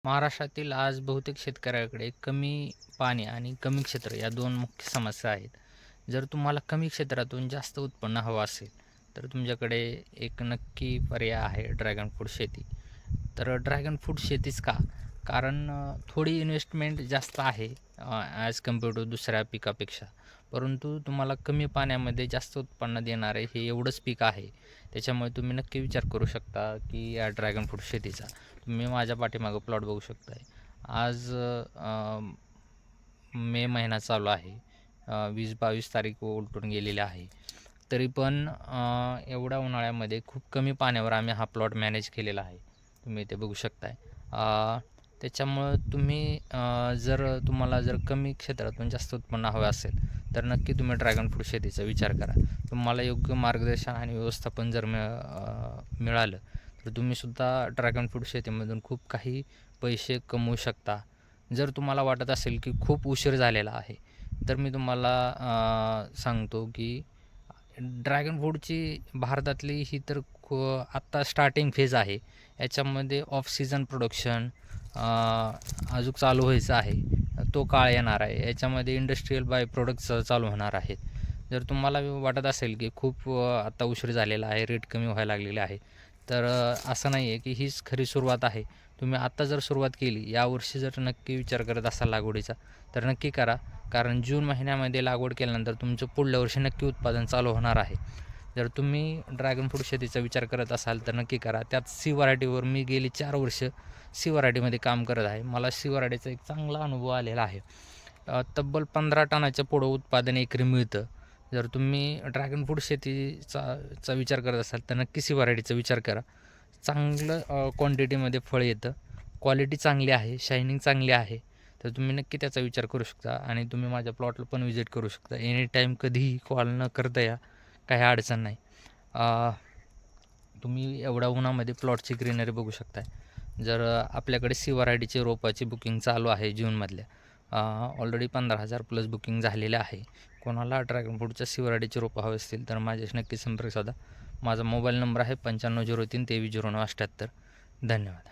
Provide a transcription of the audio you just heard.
महाराष्ट्रातील आज बहुतेक शेतकऱ्याकडे कमी पाणी आणि कमी क्षेत्र या दोन मुख्य समस्या आहेत. जर तुम्हाला कमी क्षेत्रातून जास्त उत्पन्न हवं असेल, तर तुमच्याकडे एक नक्की पर्याय आहे ड्रॅगन फ्रूट शेती. तर ड्रॅगन फ्रूट शेतीच का? कारण थोडी इन्व्हेस्टमेंट जास्त आहे ॲज कम्पेअर टू दुसऱ्या पिकापेक्षा. परंतु तुम्हाला कमी पाण्यामध्ये जास्त उत्पन्न देणारे हे एवढंच पीक आहे. त्याच्यामुळे तुम्ही नक्की विचार करू शकता की या ड्रॅगन फ्रूट शेतीचा. तुम्ही माझ्या पाठीमागं प्लॉट बघू शकताय. आज मे महिना चालू आहे. 20-22 तारीख उलटून गेलेली आहे. तरी पण एवढ्या उन्हाळ्यामध्ये खूप कमी पाण्यावर आम्ही हा प्लॉट मॅनेज केलेला आहे. तुम्ही इथे बघू शकताय. त्याच्यामुळं तुम्ही जर तुम्हाला जर कमी क्षेत्रातून जास्त उत्पन्न हवं असेल, तर नक्की तुम्ही ड्रॅगन फ्रूट शेतीचा विचार करा. तुम्हाला योग्य मार्गदर्शन आणि व्यवस्थापन जर मिळालं, तर तुम्हीसुद्धा ड्रॅगन फ्रूट शेतीमधून खूप काही पैसे कमवू शकता. जर तुम्हाला वाटत असेल की खूप उशीर झालेला आहे, तर मी तुम्हाला सांगतो की ड्रॅगन फ्रूटची भारतातली ही तर आत्ता स्टार्टिंग फेज आहे. याच्यामध्ये ऑफ सीझन प्रोडक्शन अजून चालू व्हायचं आहे. तो काळ येणार आहे. याच्यामध्ये इंडस्ट्रियल बाय प्रोडक्ट्स चालू होणार आहेत. जर तुम्हाला वाटत असेल की खूप आता उशीर झालेला आहे, रेट कमी व्हायला लागलेले आहे, तर असं नाही आहे की हीच खरी सुरुवात आहे. तुम्ही आत्ता जर सुरुवात केली, यावर्षी जर नक्की विचार करत असाल लागवडीचा, तर नक्की करा. कारण जून महिन्यामध्ये लागवड केल्यानंतर तुमचं पुढल्या वर्षी नक्की उत्पादन चालू होणार आहे. जर तुम्ही ड्रॅगन फ्रूट शेतीचा विचार करत असाल तर नक्की करा. त्यात सी व्हरायटीवर मी गेली 4 वर्ष सी व्हरायटीमध्ये काम करत आहे. मला सी व्हरायटीचा एक चांगला अनुभव आलेला आहे. तब्बल 15 टनाच्या पुढं उत्पादन एकरी मिळतं. जर तुम्ही ड्रॅगन फ्रूट शेतीचा विचार करत असाल तर नक्की सी व्हरायटीचा विचार करा. चांगलं क्वांटिटीमध्ये फळ येतं. क्वालिटी चांगली आहे, शायनिंग चांगली आहे. तर तुम्ही नक्की त्याचा विचार करू शकता आणि तुम्ही माझ्या प्लॉटला पण व्हिजिट करू शकता. एनी टाईम कधीही कॉल न करता या, काही अडचण नाही. तुम्ही एवढ्या उन्हामध्ये प्लॉटची ग्रीनरी बघू शकताय. जर आपल्याकडे सी व्हरायटीची रोपाची बुकिंग चालू आहे जूनमधल्या. ऑलरेडी 15,000 प्लस बुकिंग झालेलं आहे. कोणाला ड्रॅगन फ्रूटच्या सी व्हरायटीची रोपं हवी असतील तर माझ्याशी नक्की संपर्क साधा. माझा मोबाईल नंबर आहे 9503 230978. धन्यवाद.